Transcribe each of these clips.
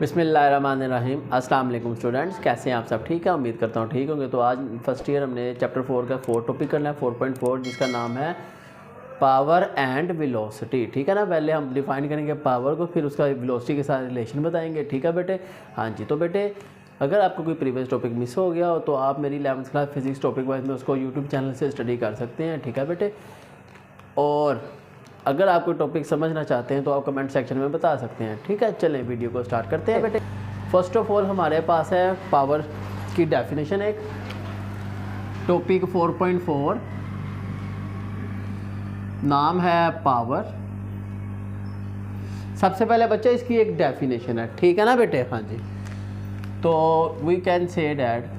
बिस्मिल्लाहिर्रहमानिर्रहीम। अस्सलाम वालेकुम स्टूडेंट्स, कैसे हैं आप सब? ठीक है, उम्मीद करता हूँ ठीक होंगे। तो आज फर्स्ट ईयर हमने चैप्टर 4 का 4 टॉपिक करना है, 4.4, जिसका नाम है पावर एंड वेलोसिटी। ठीक है ना। पहले हम डिफाइन करेंगे पावर को, फिर उसका वेलोसिटी के साथ रिलेशन बताएंगे। ठीक है बेटे। हाँ जी। तो बेटे अगर आपको कोई प्रीवियस टॉपिक मिस हो गया हो तो आप मेरी 11th class physics topic wise में उसको यूट्यूब चैनल से स्टडी कर सकते हैं। ठीक है बेटे। और अगर आप कोई टॉपिक समझना चाहते हैं तो आप कमेंट सेक्शन में बता सकते हैं। ठीक है, चलें वीडियो को स्टार्ट करते हैं बेटे। फर्स्ट ऑफ ऑल हमारे पास है पावर की डेफिनेशन। एक टॉपिक 4.4 नाम है पावर। सबसे पहले बच्चा इसकी एक डेफिनेशन है। ठीक है ना बेटे। हाँ जी। तो we can say that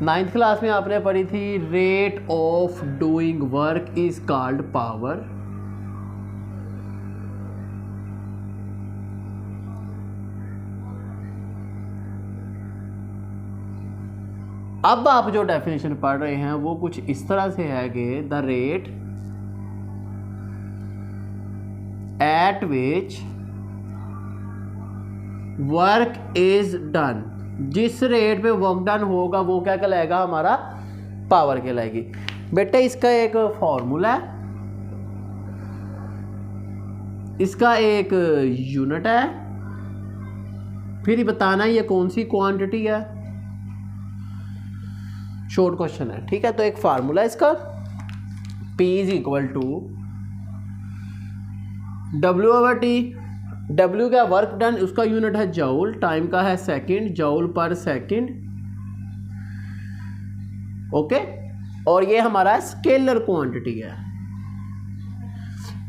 9th class में आपने पढ़ी थी rate of doing work is called power. अब आप जो डेफिनेशन पढ़ रहे हैं वो कुछ इस तरह से है कि the rate at which work is done, जिस रेट पे वर्क डन होगा वो क्या कहलाएगा? हमारा पावर कहलाएगी। बेटे इसका एक फॉर्मूला है, इसका एक यूनिट है, फिर बताना ये कौन सी क्वांटिटी है। शॉर्ट क्वेश्चन है। ठीक है। तो एक फार्मूला इसका P is equal to W/T। W का वर्क डन, उसका यूनिट है जूल, टाइम का है second, joule per second. Okay. और ये हमारा स्केलर क्वांटिटी है।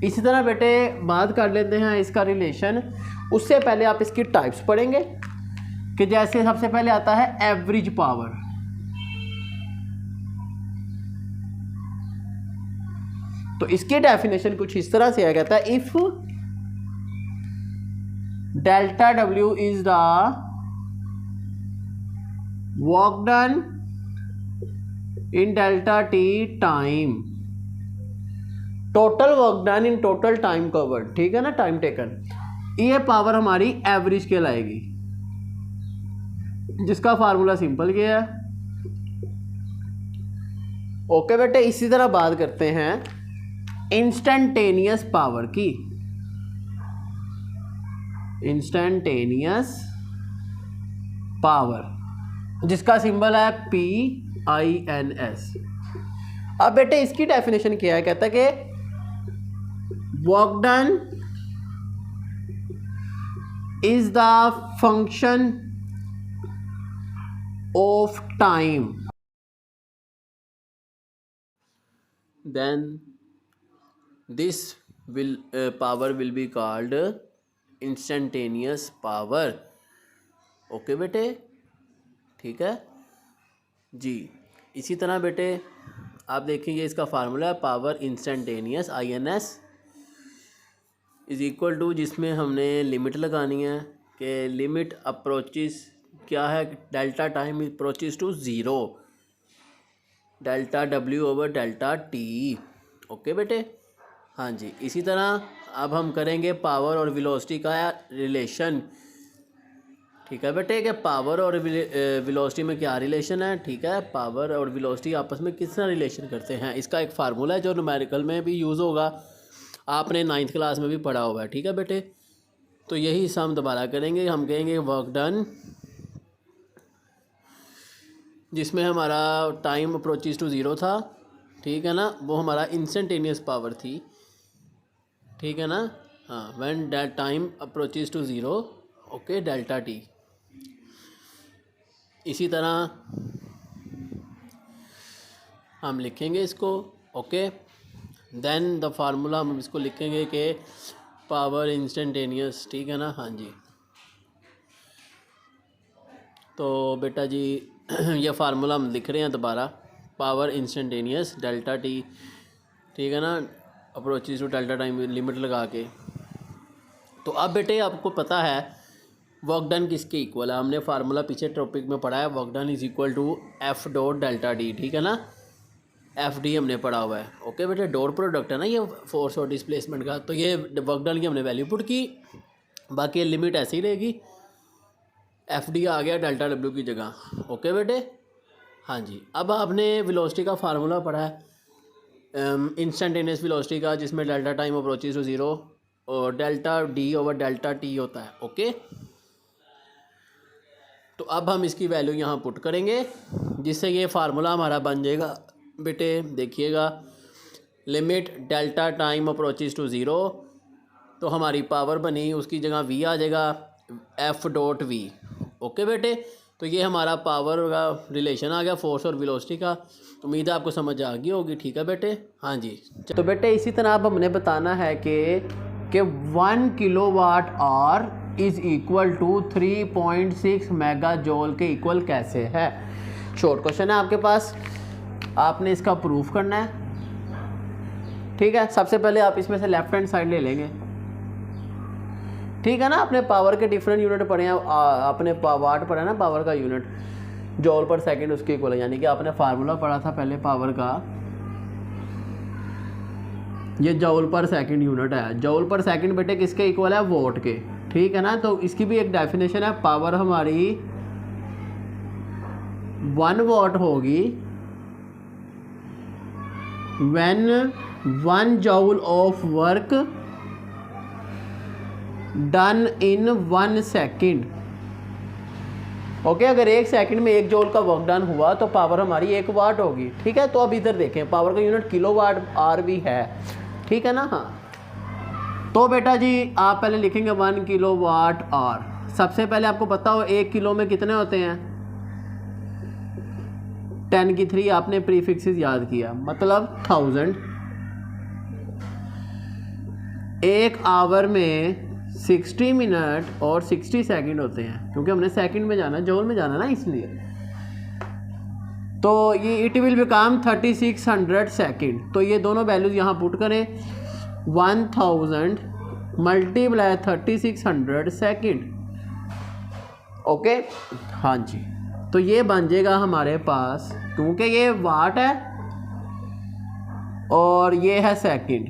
इसी तरह बेटे बात कर लेते हैं इसका रिलेशन। उससे पहले आप इसकी टाइप्स पढ़ेंगे कि जैसे सबसे पहले आता है एवरेज पावर। तो इसकी डेफिनेशन कुछ इस तरह से है, कहता है if delta W is the work done in delta T time, total work done in total time covered. ठीक है ना, टाइम टेकन। ये पावर हमारी एवरेज कहलाएगी, जिसका फार्मूला सिंपल क्या है। ओके बेटे। इसी तरह बात करते हैं इंस्टेंटेनियस पावर की। इंस्टेंटेनियस पावर जिसका सिंबल है PINS। अब बेटे इसकी डेफिनेशन क्या है? कहता है कि work done is the function of time, then this will power will be called instantaneous power. Okay बेटे। ठीक है जी। इसी तरह बेटे आप देखेंगे इसका फार्मूला है power instantaneous INS is equal to, जिसमें हमने लिमिट लगानी है कि लिमिट अप्रोचेस क्या है? Delta time approaches to zero, delta W/डेल्टा T। ओके बेटे। हाँ जी। इसी तरह अब हम करेंगे पावर और वेलोसिटी का रिलेशन। ठीक है बेटे कि पावर और वेलोसिटी में क्या रिलेशन है। ठीक है। पावर और वेलोसिटी आपस में किस तरह रिलेशन करते हैं, इसका एक फार्मूला है जो न्यूमेरिकल में भी यूज़ होगा, आपने 9th क्लास में भी पढ़ा हुआ है। ठीक है बेटे। तो यही हिस्सा हम दोबारा करेंगे। हम कहेंगे वर्क डन, जिसमें हमारा टाइम अप्रोचेस टू ज़ीरो था। ठीक है ना, वो हमारा इंस्टेंटेनियस पावर थी। ठीक है ना। हाँ, when that time approaches to zero, okay, delta T। इसी तरह हम लिखेंगे इसको। ओके। देन द फार्मूला हम इसको लिखेंगे कि पावर इंस्टेंटेनियस। ठीक है ना। हाँ जी। तो बेटा जी ये फार्मूला हम लिख रहे हैं दोबारा, पावर इंस्टेंटेनियस डेल्टा T। ठीक है ना, approaches to delta time limit लगा के। तो अब बेटे आपको पता है वर्क डन किसके इक्वल है। हमने फार्मूला पीछे टॉपिक में पढ़ा है, work done is equal to F.डेल्टा D। ठीक है ना, FD हमने पढ़ा हुआ है। ओके बेटे, डॉट प्रोडक्ट है ना ये फोर्स और डिस्प्लेसमेंट का। तो ये वर्क डन की हमने वैल्यू पुट की, बाकी ये लिमिट ऐसी ही रहेगी, एफ डी आ गया डेल्टा डब्ल्यू की जगह। ओके बेटे, हाँ जी। अब आपने वेलोसिटी का फार्मूला पढ़ा है इंस्टेंटेनियस वेलोसिटी का, जिसमें delta time approaches to zero और delta D over delta T होता है। ओके, तो अब हम इसकी वैल्यू यहाँ पुट करेंगे, जिससे ये फार्मूला हमारा बन जाएगा बेटे। देखिएगा, limit delta time approaches to zero, तो हमारी पावर बनी, उसकी जगह वी आ जाएगा, एफ डॉट वी। ओके बेटे, तो ये हमारा पावर का रिलेशन आ गया फोर्स और वेलोसिटी का। उम्मीद है आपको समझ आ गई होगी। ठीक है बेटे, हाँ जी। तो बेटे इसी तरह अब हमने बताना है कि 1 kilowatt hour is equal to 3.6 mega joule के इक्वल कैसे है। शॉर्ट क्वेश्चन है आपके पास, आपने इसका प्रूफ करना है। ठीक है, सबसे पहले आप इसमें से लेफ्ट हैंड साइड ले लेंगे। ठीक है ना, आपने पावर के डिफरेंट यूनिट पढ़े हैं, आपने वाट पढ़ा है ना, पावर का यूनिट जॉल पर सेकंड उसके इक्वल है, यानी कि आपने फार्मूला पढ़ा था पहले पावर का, ये जॉल पर सेकंड यूनिट है। जॉल पर सेकंड बेटे किसके इक्वल है, वोट के। ठीक है ना, तो इसकी भी एक डेफिनेशन है, पावर हमारी 1 वाट होगी when 1 जॉल of work done in 1 second. Okay, अगर 1 सेकंड में 1 जॉल का वर्क डन हुआ तो पावर हमारी 1 वाट होगी। ठीक है, तो अब इधर देखें, पावर का यूनिट किलो वाट आर भी है। ठीक है ना, हाँ। तो बेटा जी आप पहले लिखेंगे 1 किलो वाट आर। सबसे पहले आपको पता हो 1 किलो में कितने होते हैं, 10 की 3 आपने प्रीफिक्सेस याद किया, मतलब 1000। 1 आवर में 60 मिनट और 60 सेकंड होते हैं, क्योंकि हमने सेकंड में जाना, जॉल में जाना ना, इसलिए। तो ये इट विल बिकम 3600 सेकंड। तो ये दोनों वैल्यूज यहाँ पुट करें, 1000 मल्टीप्लाई 3600 सेकंड। ओके, हाँ जी। तो ये बन जाएगा हमारे पास, क्योंकि ये वाट है और ये है सेकंड,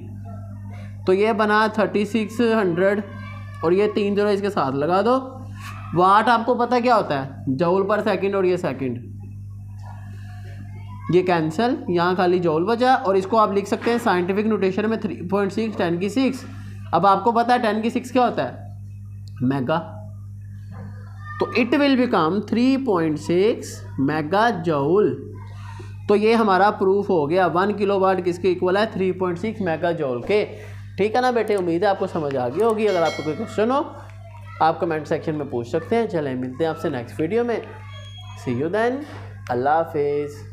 तो ये बना 3600 और ये 3 0 इसके साथ लगा दो। वाट आपको पता क्या होता है, जॉल पर सेकंड, और ये सेकंड, ये कैंसिल, यहाँ खाली जॉल बचा। और इसको आप लिख सकते हैं साइंटिफिक नोटेशन में 3.6 10 की 6। अब आपको पता है 10 की 6 क्या होता है, मेगा। तो इट विल बिकम 3.6 मेगा जॉल। तो ये हमारा प्रूफ हो गया, 1 किलोवाट किसके इक्वल है, 3.6 मेगा जॉल के। ठीक है ना बेटे, उम्मीद है आपको समझ आ गई होगी। अगर आपको कोई क्वेश्चन हो आप कमेंट सेक्शन में पूछ सकते हैं। चलें, मिलते हैं आपसे नेक्स्ट वीडियो में। सी यू देन, अल्लाह हाफिज़।